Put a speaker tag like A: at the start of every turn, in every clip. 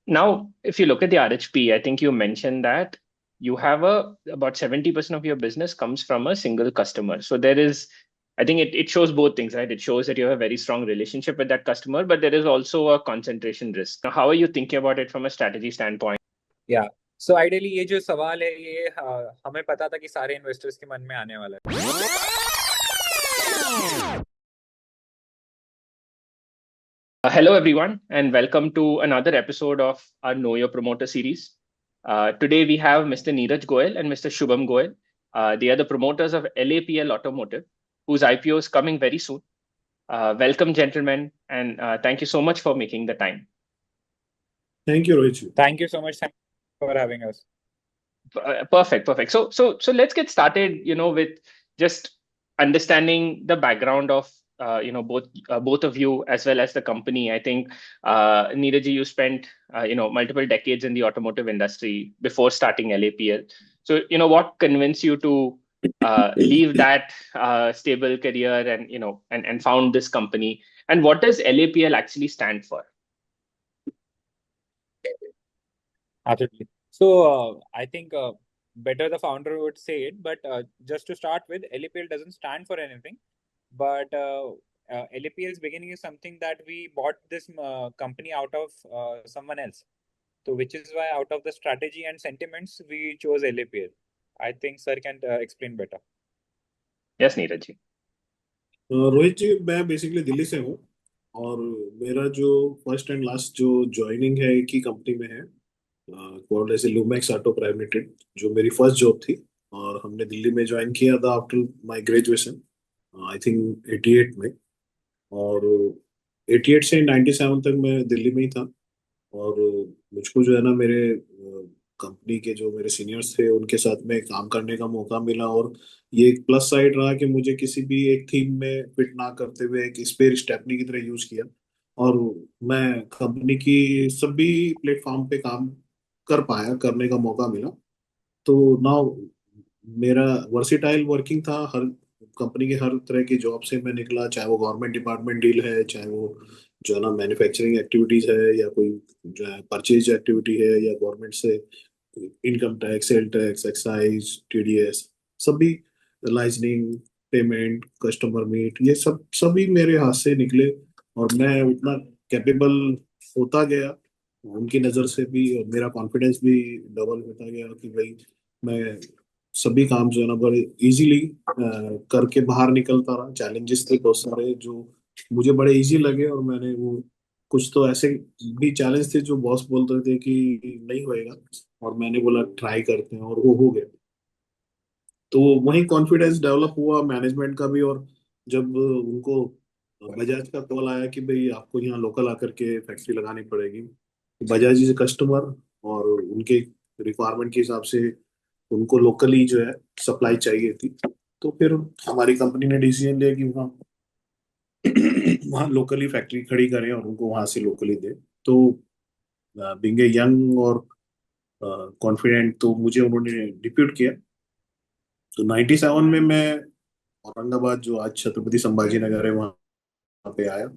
A: Now, if you look at the RHP, I think you mentioned that you have about 70% of your business comes from a single customer. So there is, I think it shows both things, right? It shows that you have a very strong relationship with that customer, but there is also a concentration risk. Now, how are you thinking about it from a strategy standpoint?
B: या so ideally ये जो सवाल है ये हमें पता था कि सारे इन्वेस्टर्स के मन में आने वाला है.
A: Hello, everyone, and welcome to another episode of our Know Your Promoter series. Today, we have Mr. Neeraj Goyal and Mr. Shubham Goyal. They are the promoters of LAPL Automotive, whose IPO is coming very soon. Welcome, gentlemen, and thank you so much for making the time.
C: Thank you, Rohit.
B: Thank you so much for having us.
A: Perfect. So let's get started. With just understanding the background of both of you as well as the company. I think Neeraj, you spent multiple decades in the automotive industry before starting LAPL. So what convinced you to leave that stable career and found this company? And what does LAPL actually stand for?
B: Absolutely. So I think better the founder would say it, but just to start with, LAPL doesn't stand for anything. But LAPL's beginning is something that we bought this company out of someone else. So which is why out of the strategy and sentiments, we chose LAPL. I think sir can explain better.
A: Yes, Neeraj ji.
C: Rohit जी, मैं basically Delhi से हूँ और मेरा जो first and last जो joining है एक ही कंपनी में है, called as Lumax Auto Private Limited, जो मेरी फर्स्ट जॉब थी. और हमने दिल्ली में ज्वाइन किया था after my graduation, I think 88 में. और 88 से 97 तक मैं दिल्ली में ही था. और मुझको जो है ना, मेरे कंपनी के जो मेरे सीनियर्स थे उनके साथ में काम करने का मौका मिला. और ये एक प्लस साइड रहा कि मुझे किसी भी एक थीम में फिट ना करते हुए एक स्पेयर स्टेपनी की तरह यूज किया. और मैं कंपनी की सभी प्लेटफॉर्म पे काम कर पाया, करने का मौका मिला. तो नाउ मेरा वर्सिटाइल वर्किंग था. हर कंपनी के हर तरह की जॉब से मैं निकला, चाहे वो गवर्नमेंट डिपार्टमेंट डील है, चाहे वो जो है ना मैन्युफैक्चरिंग एक्टिविटीज है, या कोई जो है परचेज एक्टिविटी है, या गवर्नमेंट से income tax, sale tax, excise, TDS, सभी, लाइजनिंग, पेमेंट, कस्टमर मीट, ये सब सभी मेरे हाथ से निकले. और मैं उतना कैपेबल होता गया उनकी नज़र से भी, और मेरा कॉन्फिडेंस भी डबल होता गया कि भाई मैं सभी काम जो है ना बड़े इजीली करके बाहर निकलता रहा. चैलेंजेस थे बहुत सारे जो मुझे बड़े इजी लगे, और मैंने वो कुछ तो ऐसे भी चैलेंज थे जो बॉस बोलते थे कि नहीं होएगा, और मैंने बोला ट्राई करते हैं, और वो हो गया. तो वही कॉन्फिडेंस डेवलप हुआ मैनेजमेंट का भी. और जब उनको बजाज का कॉल आया कि भाई आपको यहाँ लोकल आकर के फैक्ट्री लगानी पड़ेगी, बजाज इज कस्टमर, और उनके रिक्वायरमेंट के हिसाब से उनको लोकली जो है सप्लाई चाहिए थी. तो फिर हमारी कंपनी ने डिसीजन लिया कि वहाँ वहाँ लोकली फैक्ट्री खड़ी करें और उनको वहां से लोकली दें. तो बीइंग ए यंग और कॉन्फिडेंट, तो मुझे उन्होंने डिप्यूट किया. तो 97 में मैं औरंगाबाद, जो आज छत्रपति संभाजी नगर है, वहाँ पे आया.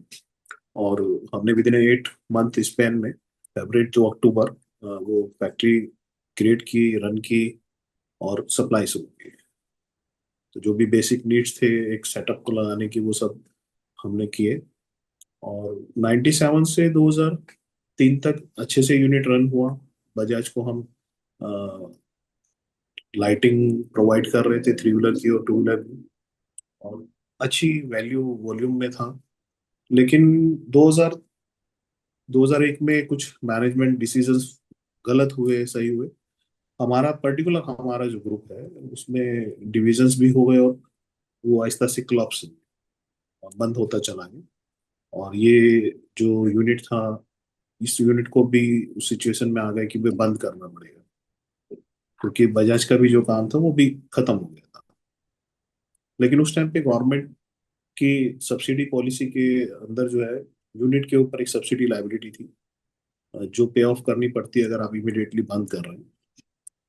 C: और हमने विद इन 8 मंथ स्पेन में, फरवरी टू अक्टूबर, वो फैक्ट्री क्रिएट की, रन की, और सप्लाई शुरू की. तो जो भी बेसिक नीड्स थे एक सेटअप को लगाने की, वो सब हमने किए. और 97 से 2003 तक अच्छे से यूनिट रन हुआ. बजाज को हम लाइटिंग प्रोवाइड कर रहे थे, थ्री व्हीलर की और टू व्हीलर की, और अच्छी वैल्यू वॉल्यूम में था. लेकिन 2000 2001 में कुछ मैनेजमेंट डिसीजंस गलत हुए, सही हुए. हमारा जो ग्रुप है उसमें डिविजन्स भी हो गए, और वो आहिस्ता से क्लब्स बंद होता चला गया. और ये जो यूनिट था, इस यूनिट को भी उस सिचुएशन में आ गए कि भाई बंद करना पड़ेगा, क्योंकि बजाज का भी जो काम था वो भी खत्म हो गया था. लेकिन उस टाइम पे गवर्नमेंट की सब्सिडी पॉलिसी के अंदर जो है, यूनिट के ऊपर एक सब्सिडी लाइबिलिटी थी, जो पे ऑफ करनी पड़ती है अगर आप इमिडिएटली बंद कर रहे हैं.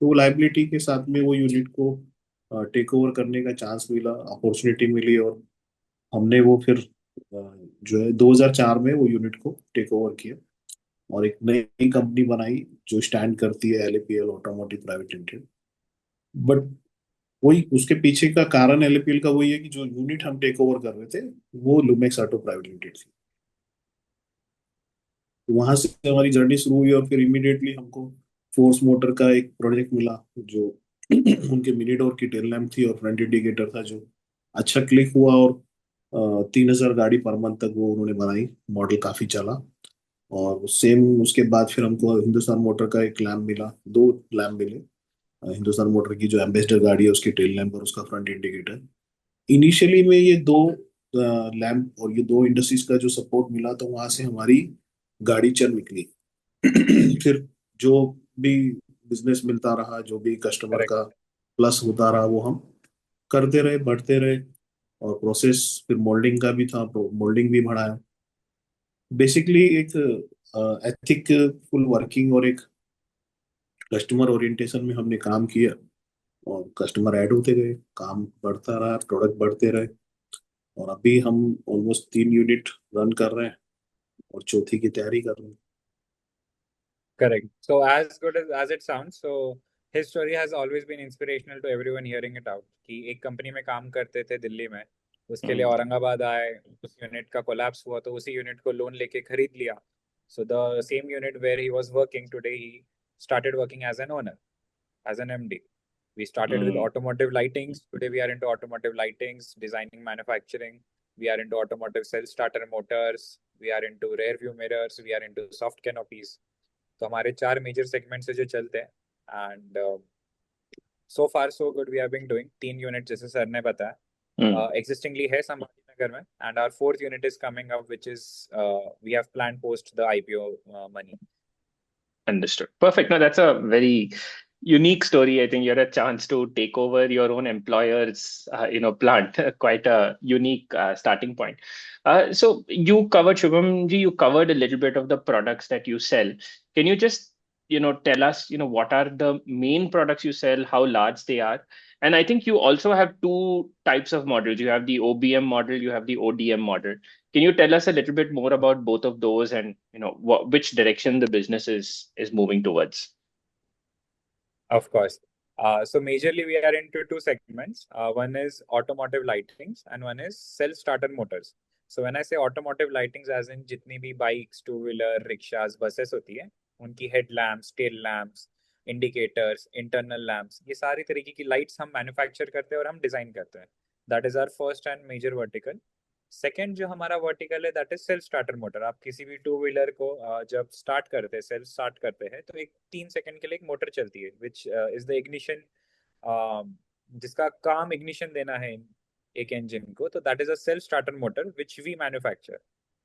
C: तो वो लाइबिलिटी के साथ में वो यूनिट को टेक ओवर करने का चांस मिला, अपॉर्चुनिटी मिली. और हमने वो फिर जो है 2004 में वो यूनिट को टेक ओवर किया. और एक नई कंपनी बनाई जो स्टैंड करती है एलएपीएल ऑटोमोटिव प्राइवेट लिमिटेड। बट वही उसके पीछे का कारण एलएपीएल का वही है कि जो यूनिट हम टेक ओवर कर रहे थे वो लुमेक्स ऑटो प्राइवेट लिमिटेड थी। तो वहां से हमारी जर्नी शुरू हुई और फिर इमीडिएटली हमको फोर्स मोटर का एक प्रोजेक्ट मिला जो उनके मिनी डोर की टेल लैम्प थी और फ्रंट इंडिकेटर था, जो अच्छा क्लिक हुआ और 3,000 गाड़ी पर मंथ तक वो उन्होंने बनाई, मॉडल काफी चला। और सेम उसके बाद फिर हमको हिंदुस्तान मोटर का एक लैम्प मिला, दो लैम्प मिले। हिंदुस्तान मोटर की जो एम्बेसडर गाड़ी है उसकी टेल लैम्प और उसका फ्रंट इंडिकेटर। इनिशियली में ये दो लैम्प और ये दो इंडस्ट्रीज का जो सपोर्ट मिला तो वहां से हमारी गाड़ी चल निकली। फिर जो भी बिजनेस मिलता रहा, जो भी कस्टमर
B: करेक्ट।
C: का प्लस होता रहा, वो हम करते रहे, बढ़ते रहे। और प्रोसेस फिर मोल्डिंग का भी था, मोल्डिंग भी बढ़ाया। बेसिकली एक एथिकफुल वर्किंग और एक कस्टमर ओरिएंटेशन में हमने काम किया। और कस्टमर ऐड होते गए, काम बढ़ता रहा, प्रोडक्ट बढ़ते रहे। और अभी हम ऑलमोस्ट 3 यूनिट रन कर रहे हैं और चौथी की तैयारी कर रहे हैं।
B: Correct. So as good as it sounds, so his story has always been inspirational to everyone hearing it out. कि एक कंपनी में काम करते थे दिल्ली में, उसके लिए
C: हम्म।
B: औरंगाबाद आए, उस यूनिट का कोलैप्स हुआ तो उसी यूनिट को लोन लेके खरीद लिया. So the same unit where he was working today, he started working as an owner, as an MD. We started with
C: hmm.
B: automotive lightings. Today we are into automotive lightings, designing, manufacturing. We are into automotive self-starter motors. We are into rear view mirrors. We are into soft canopies. तो हमारे 4 major segment से जो चलते हैं and so far so good we have been doing 3 unit जैसे sir ने बताया existingly है संभाजी नगर में and our fourth unit is coming up which is we have plan post the IPO money.
A: Understood. Perfect. No, that's a very unique story. I think you're a chance to take over your own employer's, plant. Quite a unique starting point. So you covered, Shubhamji, you covered a little bit of the products that you sell. Can you just, tell us, what are the main products you sell, how large they are? And I think you also have two types of models. You have the OBM model, you have the ODM model. Can you tell us a little bit more about both of those and which direction the business is moving towards?
B: Of course. So majorly we are into two segments. One is automotive lightings and one is self-starter motors. So when I say automotive lightings, as in जितनी भी bikes, two-wheeler, rickshaws, buses होती है, उनकी headlamps, tail lamps, indicators, internal lamps, ये सारी तरीके की lights हम manufacture करते हैं और हम design करते हैं. That is our first and major vertical. Second जो हमारा वर्टिकल है that is self starter motor. आप किसी भी टू व्हीलर को जब स्टार्ट करते हैं, सेल्फ स्टार्ट करते हैं, तो एक 3 सेकंड के लिए एक मोटर चलती है विच इज द इग्निशन, जिसका काम इग्निशन देना है एक इंजन को. तो that is a self starter motor which we manufacture.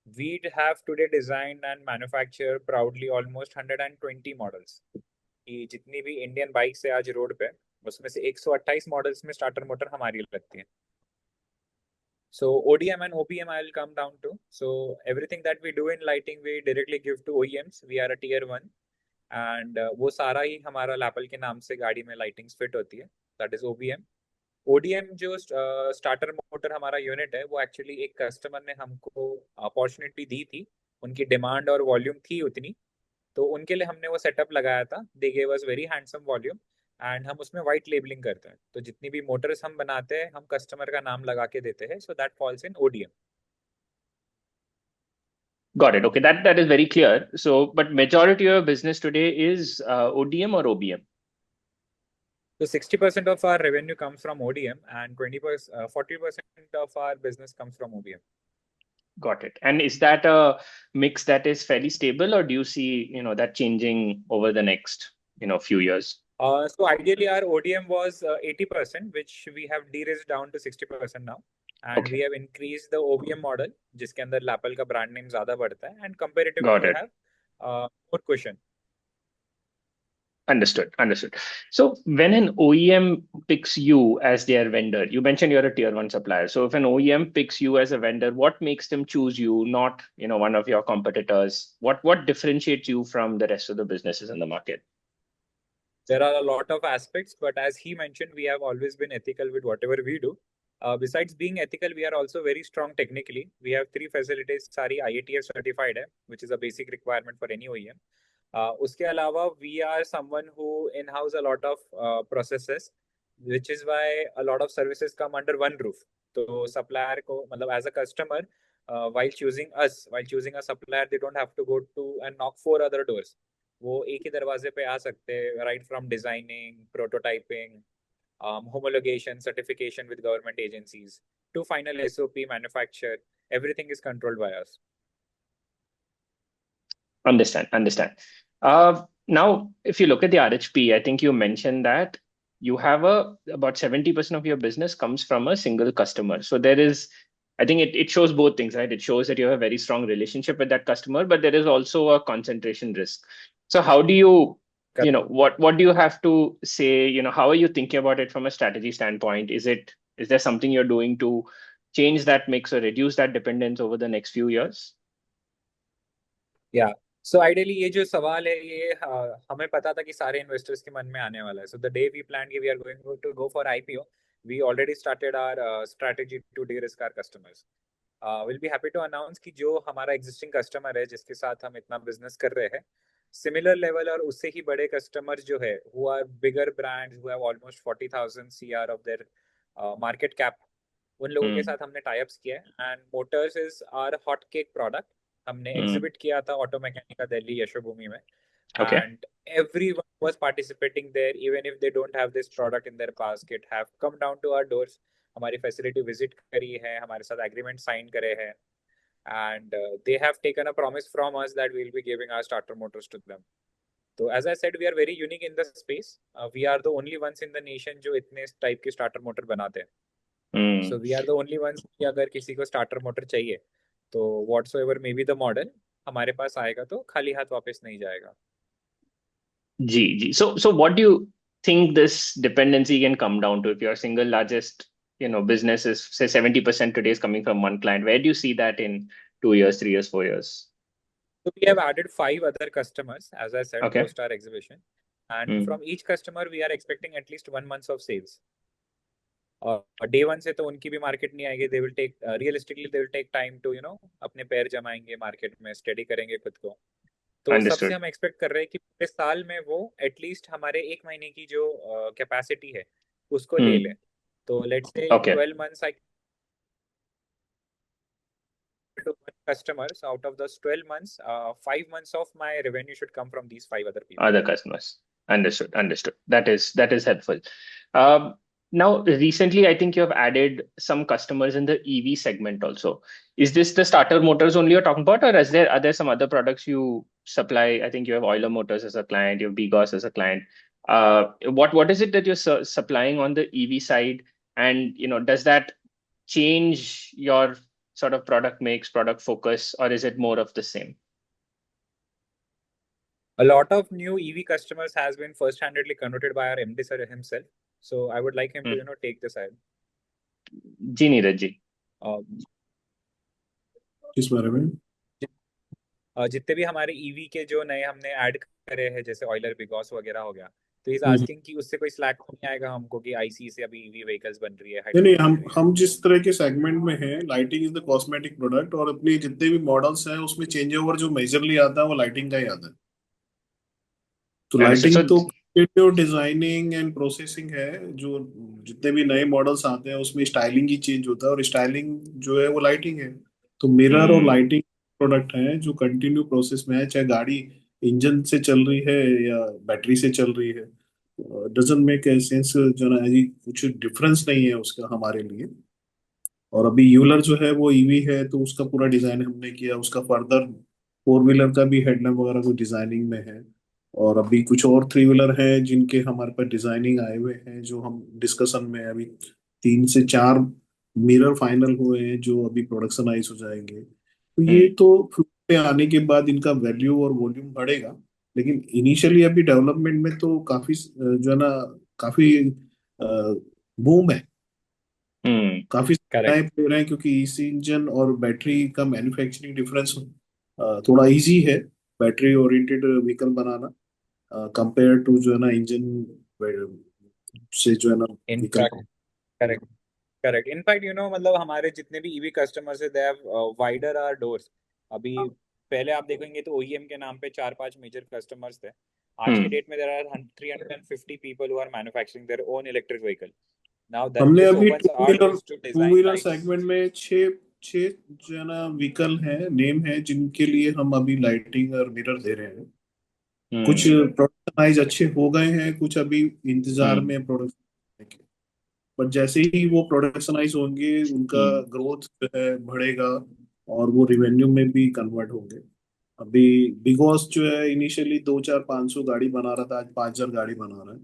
B: We have today designed and manufactured proudly almost 120 models. कि जितनी भी इंडियन बाइक्स है आज रोड पे, उसमें से 128 मॉडल्स में स्टार्टर मोटर हमारी लगती है. So ODM and OPM I will come down to. So everything that we do in lighting, we directly give to OEMs. We are a tier 1 and वो सारा ही हमारा लैपल के नाम से गाड़ी में लाइटिंग्स फिट होती है. That is OBM. ODM जो स्टार्टर मोटर हमारा यूनिट है, वो एक्चुअली एक कस्टमर ने हमको अपॉर्चुनिटी दी थी. उनकी डिमांड और वॉल्यूम थी उतनी, तो उनके लिए हमने वो सेटअप लगाया था. They gave us very handsome volume and हम उसमें वाइट लेबलिंग करते हैं. तो जितनी भी मोटर्स हम बनाते हैं, हम कस्टमर का नाम लगा के देते हैं. So that falls in ODM.
A: Got it. Okay, that is very clear. So, but majority of your business today is ODM or OBM?
B: So 60% of our revenue comes from ODM and 40% of our business comes from OBM.
A: Got it. And is that a mix that is fairly stable, or do you see, that changing over the next, few years?
B: So ideally our ODM was 80%, which we have de-risked down to 60% now. And
A: Okay.
B: we have increased the OBM model, जिसके अंदर Lapel का brand name ज़्यादा बढ़ता है, and comparatively
A: Got
B: we
A: it.
B: have more cushion.
A: Understood. Understood. So when an OEM picks you as their vendor, you mentioned you're a tier 1 supplier. So if an OEM picks you as a vendor, what makes them choose you, not, one of your competitors? What differentiates you from the rest of the businesses in the market?
B: There are a lot of aspects, but as he mentioned, we have always been ethical with whatever we do. Besides being ethical, we are also very strong technically. We have 3 facilities, सारी IATF certified है, which is a basic requirement for any OEM. उसके अलावा we are someone who in-house a lot of processes, which is why a lot of services come under one roof. तो supplier को मतलब as a customer, while choosing a supplier, they don't have to go to and knock 4 other doors. वो एक ही दरवाजे पे आ सकते हैं, right from designing, prototyping, homologation, certification with government agencies, to final SOP manufacture. Everything is controlled by us.
A: Understand. Now, if you look at the RHP, I think you mentioned that you have about 70% of your business comes from a single customer. So there is, I think it shows both things, right? It shows that you have a very strong relationship with that customer, but there is also a concentration risk. So how do you, what do you have to say? How are you thinking about it from a strategy standpoint? Is there something you're doing to change that mix or reduce that dependence over the next few years?
B: Yeah. So ideally ये जो सवाल है ये हमें पता था कि सारे इन्वेस्टर्स के मन में आने वाला है. So the day we planned कि we are going to go for IPO, we already started our strategy to de-risk our customers. We'll be happy to announce कि जो हमारा existing customer है जिसके साथ हम इतना business कर रहे हैं, similar level और उससे ही बड़े customers जो है, who are bigger brands, who have almost 40,000 CR of their market cap, उन लोगों के साथ हमने tie-ups किया है. And Motors is our hot cake product. हमने एग्जिबिट किया था ऑटो मैकेनिका दिल्ली यशोभूमि में, and everyone was participating there, even if they don't have this product in their basket, have come down to our doors, हमारी facility visit करी है, हमारे साथ agreement sign करे हैं, and they have taken a promise from us that we'll be giving our starter motors to them. तो as I said, we are very unique in the space. We are the only ones in the nation जो इतने type के starter motor बनाते हैं. So we are the only ones कि अगर किसी को स्टार्टर मोटर चाहिए तो whatsoever may be the model, हमारे पास आएगा तो खाली हाथ वापस नहीं जाएगा.
A: जी. So what do you think this dependency can come down to? If your single largest business is, say, 70% today is coming from one client, where do you see that in 2 years, 3 years, 4 years?
B: So we have added 5 other customers, as I said, post our exhibition, and from each customer we are expecting at least 1 month of sales. Day 1 से तो उनकी भी market नहीं आएगी. They will take realistically they will take time to अपने पैर जमाएंगे market में, study करेंगे खुद को. तो सबसे हम एक्सपेक्ट कर रहे हैं कि पूरे साल में वो एटलीस्ट हमारे 1 महीने की जो कैपेसिटी है उसको ले लें. तो let's say 12 months I to customers. Out of those 12 months, 5 months of my revenue should come from these 5 other people.
A: Other customers. Understood. That is helpful. Now, recently, I think you have added some customers in the EV segment also. Is this the starter motors only you're talking about, or are there some other products you supply? I think you have Euler Motors as a client, you have BGOS as a client. What is it that you're supplying on the EV side? And, does that change your sort of product mix, product focus, or is it more of the same?
B: A lot of new EV customers has been first-handedly converted by our MD sir himself. So I would like him to take this ahead.
A: जी नीरज जी.
C: किस बारे में?
B: जितने भी हमारे EV के जो नए हमने ऐड करे हैं, जैसे ऑयलर बिगॉस वगैरह हो गया, तो इज आस्किंग कि उससे कोई स्लैक नहीं आएगा हमको कि आईसी से अभी ईवी व्हीकल्स बन रही है.
C: नहीं, हम जिस तरह के सेगमेंट में हैं, lighting is the cosmetic product, और अपनी जितने भी मॉडल्स हैं उसमें चेंज ओवर जो मेजरली आता है वो लाइटिंग का ही आता है. तो लाइटिंग तो जो डिजाइनिंग एंड प्रोसेसिंग है, जो जितने भी नए मॉडल्स आते हैं उसमें स्टाइलिंग ही चेंज होता है, और स्टाइलिंग जो है वो लाइटिंग है. तो मिरर और लाइटिंग प्रोडक्ट है जो कंटिन्यू प्रोसेस में है, चाहे गाड़ी इंजन से चल रही है या बैटरी से चल रही है. डजंट मेक सेंस जो ना, कुछ डिफरेंस नहीं है उसका हमारे लिए. और अभी यूलर जो है वो ईवी है, तो उसका पूरा डिजाइन हमने किया. उसका फर्दर 4 व्हीलर का भी हेडलैम्प वगैरह को डिजाइनिंग में है. और अभी कुछ और 3 व्हीलर हैं जिनके हमारे पास डिजाइनिंग आए हुए हैं, जो हम डिस्कशन में है. अभी 3 से 4 मिरर फाइनल हुए हैं जो अभी प्रोडक्शनाइज हो जाएंगे. तो ये तो पे आने के बाद इनका वैल्यू और वॉल्यूम बढ़ेगा. लेकिन इनिशियली अभी डेवलपमेंट में तो काफी जो है ना, काफी बूम है. काफी टाइम ले रहे हैं, क्योंकि इसी इंजन और बैटरी का मैन्युफैक्चरिंग डिफरेंस थोड़ा इजी है बैटरी ओरिएंटेड व्हीकल बनाना, कंपेयर टू जो है ना इंजन से जो है ना व्हीकल.
B: करेक्ट. करेक्ट। इनफैक्ट मतलब हमारे जितने भी ईवी कस्टमर्स है, they have wider our doors. अभी पहले आप देखेंगे तो ओईएम के नाम पे 4-5 मेजर कस्टमर्स थे। आज के
A: Hmm.
B: डेट में there are 350 people who are manufacturing their own electric vehicle. Now that
C: हमने
B: दिस
C: अभी
B: opens our doors to
C: two
B: design
C: wheeler
B: lights.
C: Segment में छः छः जो है ना व्हीकल है, नेम है, जिनके लिए हम अभी लाइटिंग और मिरर दे रहे हैं। कुछ
A: Hmm.
C: प्रोडक्शनाइज अच्छे हो गए हैं, कुछ अभी इंतजार
A: Hmm.
C: में प्रोडक्शन के। बट जैसे ही वो प्रोडक्शनाइज होंगे, उनका
A: Hmm.
C: ग्रोथ जो है बढ़ेगा और वो रिवेन्यू में भी कन्वर्ट होंगे। अभी बिगॉस जो है इनिशियली 2-4-500 गाड़ी बना रहा था, आज 5,000 गाड़ी बना रहा है।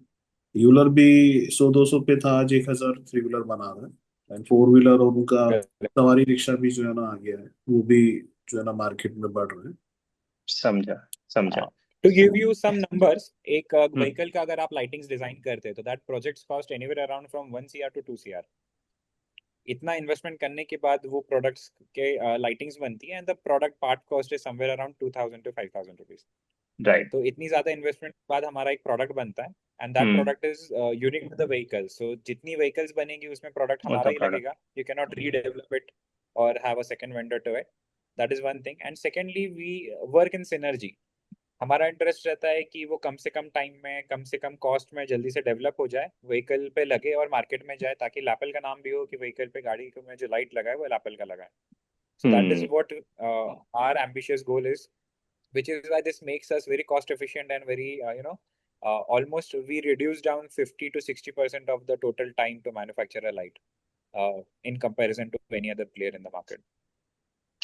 C: यूलर भी 100-200 पे था, आज 1,000 थ्री व्हीलर बना रहा है। एंड फोर व्हीलर और उनका सवारी रिक्शा भी जो है ना आ गया है, वो भी जो है ना मार्केट में बढ़ रहे हैं।
A: समझा, समझा।
B: To give you some numbers, एक
A: Hmm.
B: व्हीकल का अगर आप लाइटिंग्स डिजाइन करते हैं तो that projects cost anywhere around from 1 CR to 2 CR। इतना इन्वेस्टमेंट करने के बाद वो प्रोडक्ट्स के लाइटिंग्स बनती है, and the product part cost is somewhere around 2,000 to 5,000 rupees.
A: Right.
B: तो इतनी ज्यादा इन्वेस्टमेंट के बाद हमारा एक प्रोडक्ट बनता है, and that
A: Hmm.
B: Product is unique to the vehicle. So जितनी व्हीकल्स बनेगी उसमें प्रोडक्ट
A: What's
B: हमारा
A: the
B: ही
A: product?
B: लगेगा। You can not redevelop it और have a second vendor to it. That is one thing. And secondly, we work in synergy. हमारा interest रहता है कि वो कम से कम टाइम में, कम से कम कॉस्ट में जल्दी से डेवलप हो जाए, व्हीकल पे लगे और मार्केट में जाए, ताकि लैपल का नाम भी हो कि व्हीकल पे, गाड़ी में जो लाइट लगा है वो लैपल का लगा है। So that is
A: Hmm.
B: what our ambitious goal is, which is why this makes us very cost efficient and very, almost we reduce down 50 to 60% of the total time to manufacture a light, in comparison to any other player in the market.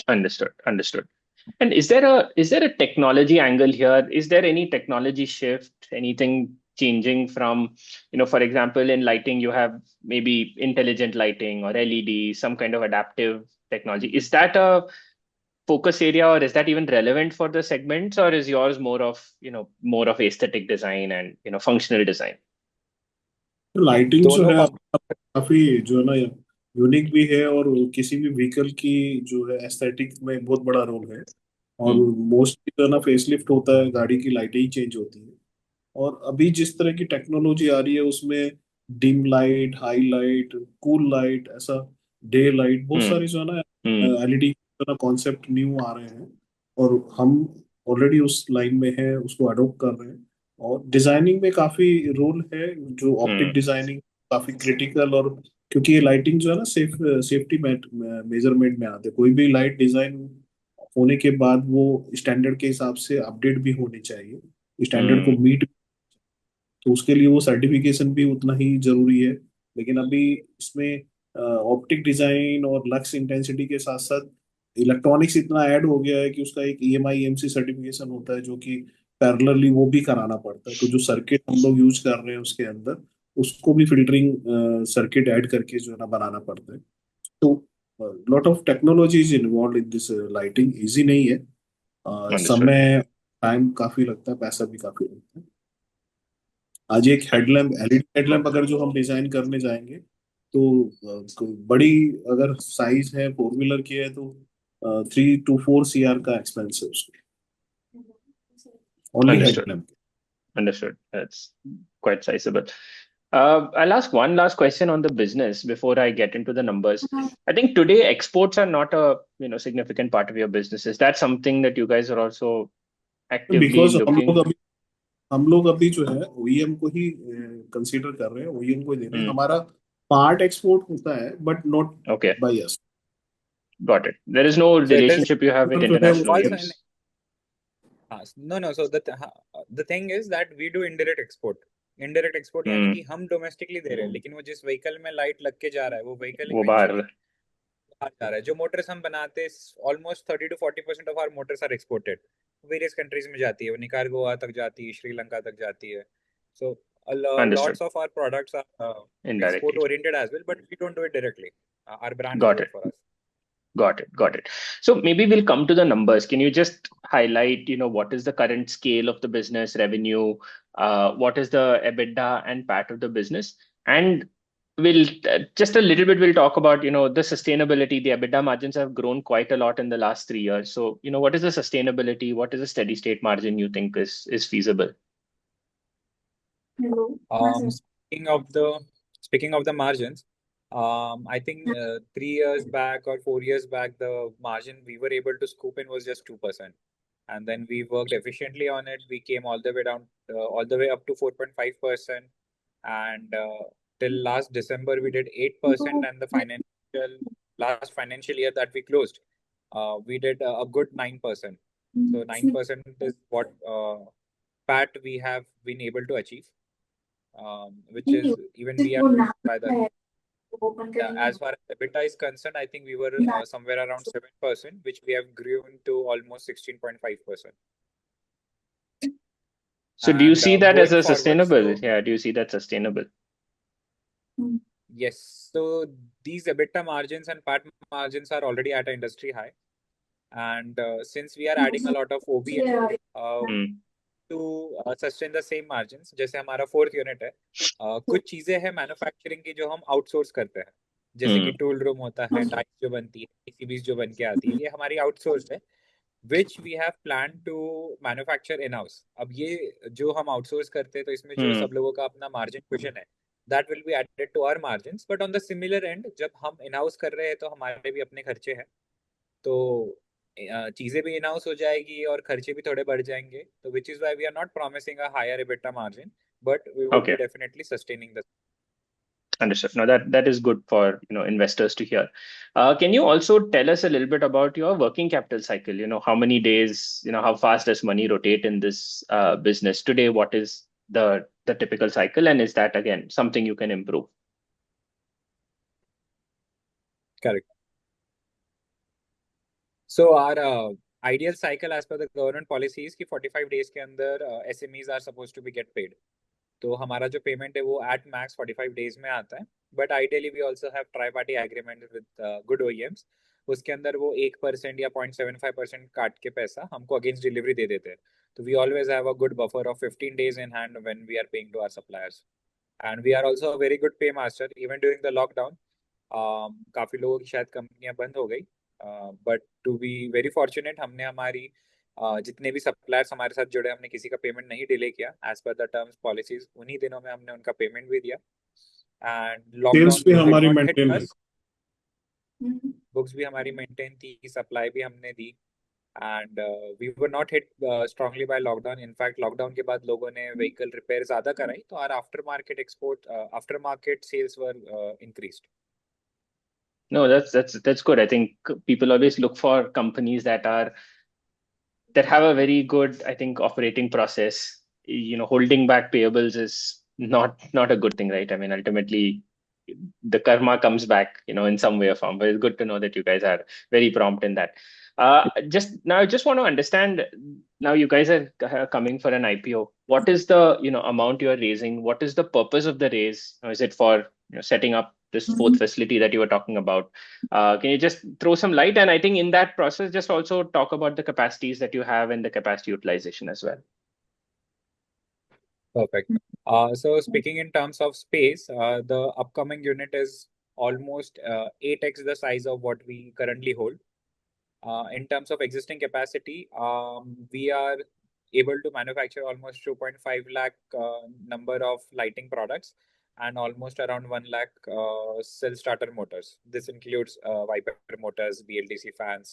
A: Understood. Understood. And is there a technology angle here? Is there any technology shift, anything changing from, for example, in lighting, you have maybe intelligent lighting or LED, some kind of adaptive technology. Is that a focus area, or is that even relevant for the segments, or is yours more of aesthetic design and, functional design?
C: Lighting जो
B: दोनों
C: है काफी जो है ना unique भी है, और किसी भी व्हीकल की जो है एस्थेटिक में बहुत बड़ा रोल है। और
A: Hmm.
C: मोस्टली जो है ना फेसलिफ्ट होता है, गाड़ी की लाइटें ही चेंज होती है। और अभी जिस तरह की टेक्नोलॉजी आ रही है उसमें dim light, high light, cool light, ऐसा डे लाइट, बहुत
A: Hmm.
C: सारी जो है ना
A: Hmm.
C: एलईडी जो है ना कॉन्सेप्ट न्यू आ रहे हैं। और हम ऑलरेडी उस लाइन में हैं, उसको अडोप्ट कर रहे हैं। और डिजाइनिंग में काफी रोल है, जो ऑप्टिक
A: Hmm.
C: डिजाइनिंग काफी क्रिटिकल। और क्योंकि ये लाइटिंग जो है ना सेफ्टी मेजरमेंट में आते हैं, कोई भी लाइट डिजाइन होने के बाद वो स्टैंडर्ड के हिसाब से अपडेट भी होनी चाहिए, स्टैंडर्ड को
A: Hmm.
C: मीट। तो उसके लिए वो सर्टिफिकेशन भी उतना ही जरूरी है। लेकिन अभी इसमें ऑप्टिक डिजाइन और लक्स इंटेंसिटी के साथ साथ इलेक्ट्रॉनिक्स इतना ऐड हो गया है कि उसका एक ईएमआई एमसी सर्टिफिकेशन होता है, जो कि पैरेलली वो भी कराना पड़ता है। तो जो सर्किट हम लोग यूज कर रहे हैं उसके अंदर, उसको भी फिल्टरिंग सर्किट ऐड करके जो है ना बनाना पड़ता है। तो lot of technology is involve in this lighting. Easy नहीं है,
A: Understood.
C: समय, टाइम काफी लगता है, पैसा भी काफी लगता है। आज एक हेडलैम्प, एलईडी हेडलैम्प अगर जो हम डिजाइन करने जाएंगे, तो कोई बड़ी अगर साइज है, फोर व्हीलर की है, तो 3 to 4 CR का एक्सपेंस है उसके, only
A: Understood.
C: Headlamp.
A: Understood. That's quite sizable. I'll ask one last question on the business before I get into the numbers. I think today exports are not a significant part of your business. Is that something that you guys are also
C: because
A: actively looking?
C: हम लोग अभी जो है OEM को ही consider कर रहे हैं, OEM को ही दे रहे हैं।
A: Hmm.
C: हमारा पार्ट एक्सपोर्ट होता है, but not
A: Okay,
C: by us.
A: got it. There is no
B: So it is
A: relationship you have with
C: जो है
A: international
B: also
A: OEMs.
B: no. So the thing is that we do indirect export. Indirect export यानी
A: Hmm.
B: कि हम domestically दे रहे हैं, लेकिन वो जिस व्हीकल में लाइट लग के जा रहा है वो व्हीकल
A: वो बाहर।
B: इवेंचुअली बाहर जा रहा है। जो मोटर्स हम बनाते हैं, almost 30 to 40% of our motors are exported, various countries में जाती है। वो निकारागुआ तक जाती है, श्रीलंका तक जाती है। सो
A: Understood.
B: lots of our products are export
A: Indirectly.
B: oriented as well, but we don't do it directly. Our brands
A: Got
B: do
A: it.
B: it for us.
A: Got it. Got it. So maybe we'll come to the numbers. Can you just highlight, what is the current scale of the business revenue? What is the EBITDA and PAT of the business? And we'll just a little bit, we'll talk about, the sustainability. The EBITDA margins have grown quite a lot in the last 3 years. So, what is the sustainability? What is the steady state margin you think is feasible?
B: Um, speaking of the speaking of the margins, I think 3 years back or 4 years back, the margin we were able to scoop in was just 2%. And then we worked efficiently on it. We came all the way down, all the way up to 4.5%. And till last December, we did 8%. And the last financial year that we closed, we did a good 9%. So 9% is what PAT we have been able to achieve, which is even we are by the as far as EBITDA is concerned, I think we were somewhere around 7%, which we have grown to almost 16.5%.
A: So do you see that as
B: going
A: a
B: forward,
A: sustainable?
B: so
A: Yeah, do you see that sustainable?
B: yes, so these EBITDA margins and PAT margins are already at an industry high. And since we are adding a lot of OBM
A: Hmm.
B: to sustain the same margins, जैसे हमारा fourth यूनिट है, कुछ चीजें हैं manufacturing की जो हम आउटसोर्स करते हैं, जैसे कि टूल रूम होता है, डाइस जो बनती है, पीसीबीज जो बन के आती है, ये हमारी आउटसोर्स है, which we have planned to manufacture in house. अब ये जो हम आउटसोर्स करते हैं तो इसमें जो सब लोगों का अपना मार्जिन क्वेश्चन है, that will be added to our margins. But on the similar end, जब हम इन हाउस कर रहे हैं तो हमारे भी अपने खर्चे हैं, तो चीजें भी इन हाउस हो जाएगी और खर्चे भी थोड़े बढ़ जाएंगे, तो which is why we are not promising a higher EBITDA margin, but we would
A: Okay.
B: be definitely sustaining the.
A: Understood. No, that is good for investors to hear. Can you also tell us a little bit about your working capital cycle? How many days? How fast does money rotate in this business today? What is the typical cycle, and is that again something you can improve?
B: Correct. So our ideal cycle as per the government policy is कि 45 days के अंदर SMEs are supposed to be get paid. तो हमारा जो payment है वो at max 45 days में आता है, but ideally we also have tri party agreement with good OEMs, उसके अंदर वो 1% या 0.75% काट के पैसा हमको अगेंस्ट डिलीवरी दे देते हैं. तो we always have a good buffer of 15 days in hand when we are paying to our suppliers. And we are also a very good pay master even during the lockdown. काफी लोगों की शायद कंपनियां बंद हो गई, but to be very fortunate हमने हमारी जितने भी सप्लायर्स हमारे साथ जुड़े, हमने किसी का पेमेंट नहीं डिले किया. As per the terms policies उन्हीं दिनों में हमने उनका पेमेंट भी दिया. एंड
C: सेल्स
B: लॉकडाउन
C: भी
B: डिड
C: हमारी
B: नॉट हिट
C: मेंटेन है.
B: अस. बुक्स भी हमारी मेंटेन थी, सप्लाई भी हमने दी. And we were not hit strongly by lockdown. In fact lockdown के बाद लोगों ने व्हीकल रिपेयर ज्यादा कराई, तो our after market sales were increased.
A: No, that's good. I think people always look for companies that have a very good, I think, operating process. Holding back payables is not a good thing, right? I mean, ultimately, the karma comes back, in some way or form. But it's good to know that you guys are very prompt in that. I just want to understand. Now, you guys are coming for an IPO. What is the amount you are raising? What is the purpose of the raise? Is it for setting up this fourth facility that you were talking about? Can you just throw some light? And I think in that process, just also talk about the capacities that you have and the capacity utilization as well.
B: Perfect. So speaking in terms of space, the upcoming unit is almost 8x the size of what we currently hold. In terms of existing capacity, we are able to manufacture almost 2.5 lakh number of lighting products and almost around 1 lakh cell starter motors. This includes wiper motors, BLDC fans,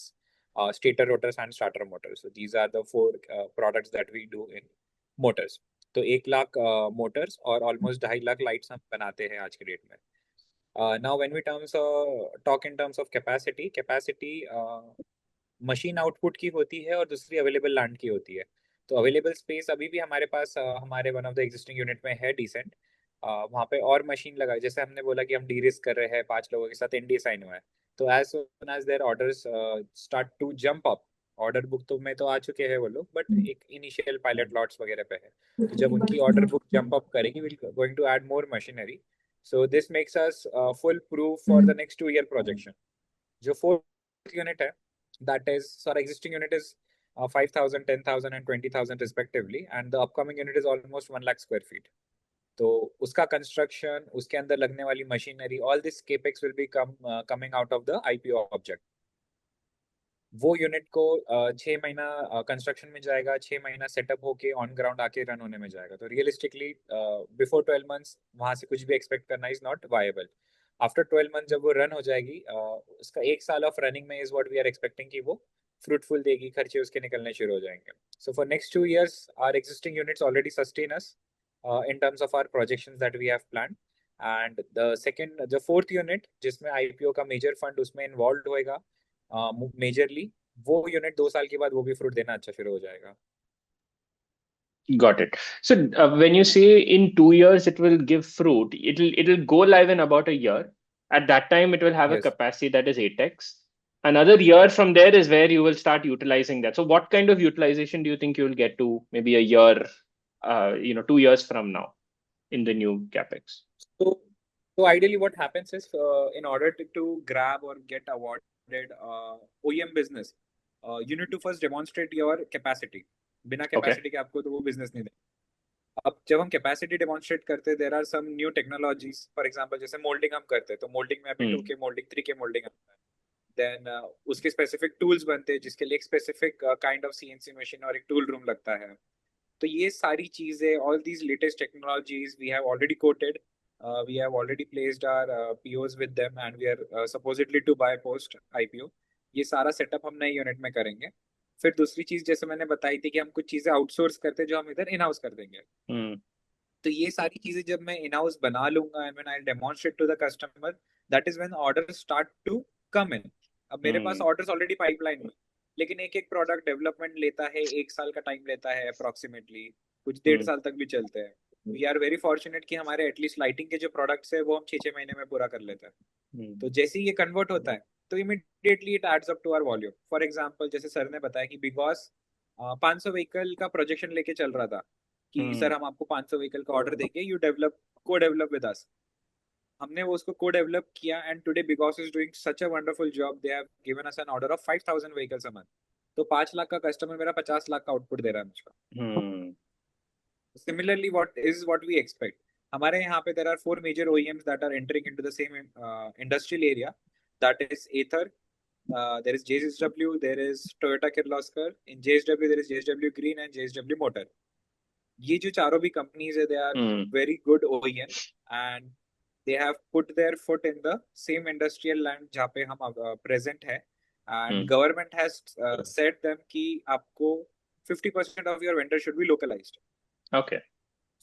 B: stator rotors and starter motors. So these are the four products that we do in motors. तो 1 lakh motors और almost 2.5 lakh lights हम बनाते हैं आज के date में. Now when we talk in terms of capacity machine output की होती है और दूसरी अवेलेबल लैंड की होती है. तो अवेलेबल स्पेस अभी भी हमारे पास हमारे one of the existing unit में है डिसेंट. वहाँ पे और मशीन लगाई, जैसे हमने बोला कि हम डी रिस्क कर रहे हैं, 5 लोगों के साथ एनडी साइन हुआ है, तो as soon as their orders start to jump up, order book तो में तो आ चुके हैं वो लोग, बट एक इनिशियल पायलट लॉट्स वगैरह पे है, तो जब उनकी ऑर्डर बुक जंप अप करेगी we going to add more machinery. So this makes us full proof for the next 2 year projection. जो फोर्थ यूनिट है, that is, so our existing unit is 5,000, 10,000 and 20,000 respectively, and the upcoming unit is almost 1 lakh square feet. तो उसका construction, उसके अंदर लगने वाली machinery, all this capex will be coming out of the IPO object. वो unit को 6 महीना construction में जाएगा, 6 महीना सेटअप होके ऑन ग्राउंड आके रन होने में जाएगा. तो रियलिस्टिकली बिफोर 12 months वहां से कुछ भी एक्सपेक्ट करना is not viable. After 12 month जब वो रन हो जाएगी, उसका 1 साल ऑफ रनिंग में is what we are expecting कि वो फ्रूटफुल देगी, खर्चे उसके निकलने शुरू हो जाएंगे. So for next 2 years our existing units already sustain us in terms of our projections that we have planned. And the fourth unit जिसमें IPO का मेजर फंड उसमें इन्वॉल्व होएगा मेजरली, वो यूनिट 2 साल के बाद वो भी फ्रूट देना अच्छा शुरू हो जाएगा.
A: Got it. So when you say in 2 years it will give fruit, it'll go live in about a year. At that time, it will have a
B: Yes.
A: capacity that is 8x. Another year from there is where you will start utilizing that. So what kind of utilization do you think you will get to maybe a year, 2 years from now in the new capex?
B: So ideally, what happens is, in order to grab or get awarded OEM business, you need to first demonstrate your capacity. बिना capacity के आपको तो वो business नहीं देगा. अब जब हम capacity demonstrate करते हैं, there are some new technologies. For example, जैसे molding हम करते हैं, तो molding में अभी 2K molding, 3K molding आता है. Then उसके specific tools बनते हैं, जिसके लिए एक specific kind of CNC machine और एक tool room लगता है. तो ये सारी चीजें, all these latest technologies we have already quoted. We have already placed our POs with them and we are supposedly to buy post IPO. ये सारा सेटअप हम नए यूनिट में करेंगे. फिर दूसरी चीज जैसे मैंने बताई थी कि हम कुछ चीजें आउटसोर्स करते हैं जो हम इधर इन हाउस कर देंगे. तो ये सारी चीजें जब मैं इन हाउस बना लूंगा and when I demonstrate to the customer, that is when orders start to come in. अब मेरे पास ऑर्डर्स ऑलरेडी पाइपलाइन में, लेकिन एक एक प्रोडक्ट डेवलपमेंट लेता है 1 साल का टाइम लेता है अप्रोक्सीमेटली, कुछ 1.5 साल तक भी चलते हैं. वी आर वेरी फॉर्चुनेट कि हमारे एटलीस्ट लाइटिंग के जो प्रोडक्ट्स है वो हम 6 महीने में पूरा कर लेते हैं. तो जैसे ही ये कन्वर्ट होता है तो immediately it adds up to our volume. For example जैसे सर ने बताया कि बिकॉज 500 व्हीकल का प्रोजेक्शन लेके चल रहा था कि सर हम आपको 500 व्हीकल का ऑर्डर देंगे, यू को डेवलप विद अस. हमने वो उसको को डेवलप किया and today because is doing such a wonderful job. They have given us an order of 5000 vehicles a month. तो 5 लाख का कस्टमर मेरा 50 लाख का आउटपुट दे रहा है मुझको. Similarly, what we expect. हमारे यहाँ पे there are 4 major OEMs that are entering into the same industrial area. That is Ather, there is JSW, there is Toyota Kirloskar. In JSW there is JSW Green and JSW Motor. ये जो चारों भी companies है, they are very good OEMs and they have put their foot in the same industrial land जहाँ पे हम present है. And government has said them कि आपको 50% of your vendor should be localized.
A: Okay.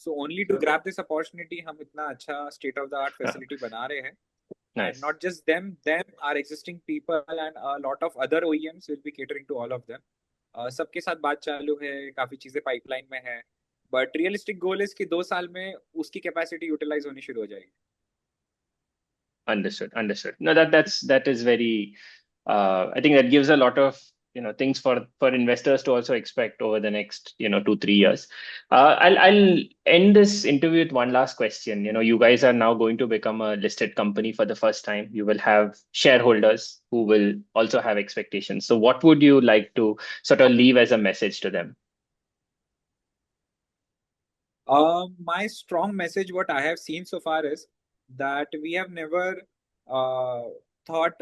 B: So only to grab this opportunity, हम इतना अच्छा state of the art facility बना रहे हैं.
A: Nice.
B: And not just them, our existing people and a lot of other OEMs will be catering to all of them. सबके साथ बात चालू है, काफी चीजें पाइपलाइन में है. But realistic goal is कि 2 साल में उसकी capacity utilize होनी शुरू हो जाएगी.
A: Understood. No, that is very. I think that gives a lot of things for investors to also expect over the next 2-3 years. I'll end this interview with one last question. You guys are now going to become a listed company for the first time. You will have shareholders who will also have expectations. So what would you like to sort of leave as a message to them?
B: My strong message, what I have seen so far is that we have never thought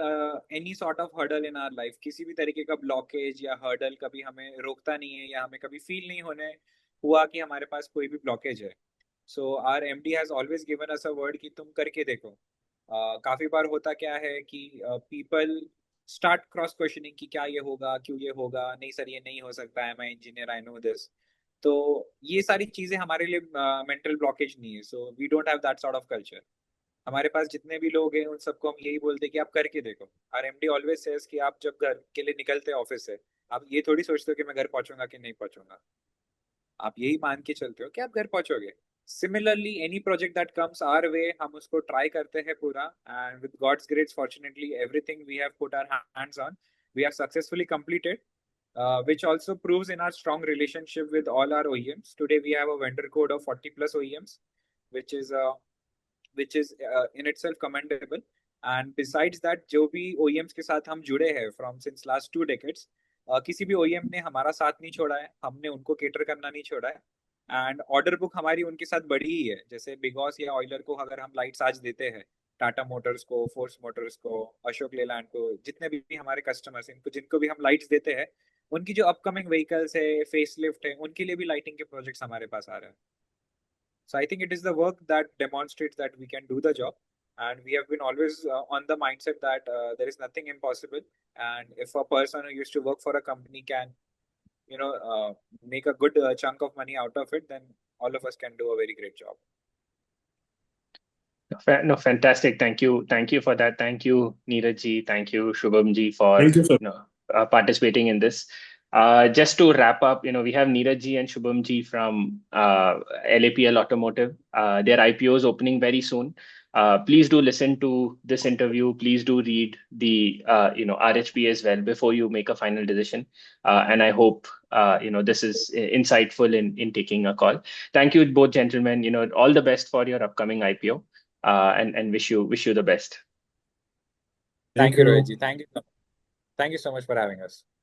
B: any sort of hurdle in our life. किसी भी तरीके का blockage या hurdle कभी हमें रोकता नहीं है या हमें कभी feel नहीं होने हुआ कि हमारे पास कोई भी blockage है. So our MD has always given us a word कि तुम करके देखो. काफी बार होता क्या है कि people start cross questioning कि क्या ये होगा, क्यों ये होगा, नहीं सर ये नहीं हो सकता है, मैं इंजीनियर, I know this. तो ये सारी चीजें हमारे लिए मेंटल ब्लॉकेज नहीं है. So we don't have that sort of culture. हमारे पास जितने भी लोग हैं उन सबको हम यही बोलते हैं कि आप करके देखो. आर एमडी ऑलवेज सेज कि आप जब घर के लिए निकलते हैं ऑफिस से, आप ये थोड़ी सोचते हो कि मैं घर पहुंचूंगा कि नहीं पहुंचूंगा. आप यही मान के चलते हो कि आप घर पहुंचोगे. Similarly any project that comes our way, हम उसको ट्राई करते हैं पूरा. And with God's grace fortunately everything we have put our hands on, we have successfully completed. Which also proves in our strong relationship with all our OEMs. Today we have a vendor code of 40 plus OEMs, which is in itself commendable. And besides that, जो भी OEMs के साथ हम जुड़े हैं from since last 2 decades, किसी भी OEM ने हमारा साथ नहीं छोड़ा है, हमने उनको cater करना नहीं छोड़ा है. एंड ऑर्डर बुक हमारी उनके साथ बढ़ी ही है. जैसे बिगॉस या ऑयलर को अगर हम लाइट्स आज देते हैं, टाटा मोटर्स को, फोर्स मोटर्स को, अशोक लेलैंड को, जितने भी हमारे कस्टमर्स हैं, जिनको भी हम लाइट्स देते हैं, उनकी जो अपकमिंग व्हीकल्स है, फेस लिफ्ट है, उनके लिए भी लाइटिंग के प्रोजेक्ट्स हमारे पास आ रहे हैं. So I think it is the work that demonstrates that we can do the job. And we have been always on the mindset that there is nothing impossible. And if a person who used to work for a company can, make a good chunk of money out of it, then all of us can do a very great job.
A: No, fantastic. Thank you for that. Thank you, Neeraj ji. Thank you, Shubham ji, for
C: Thank you, sir.
A: participating in this. Just to wrap up, we have Neeraj ji and Shubham ji from LAPL Automotive. Their IPO is opening very soon. Please do listen to this interview. Please do read the RHP as well before you make a final decision. And I hope this is insightful in taking a call. Thank you, both gentlemen. All the best for your upcoming IPO. And wish you the best.
B: Thank you, Rohit ji. Thank you so much for having us.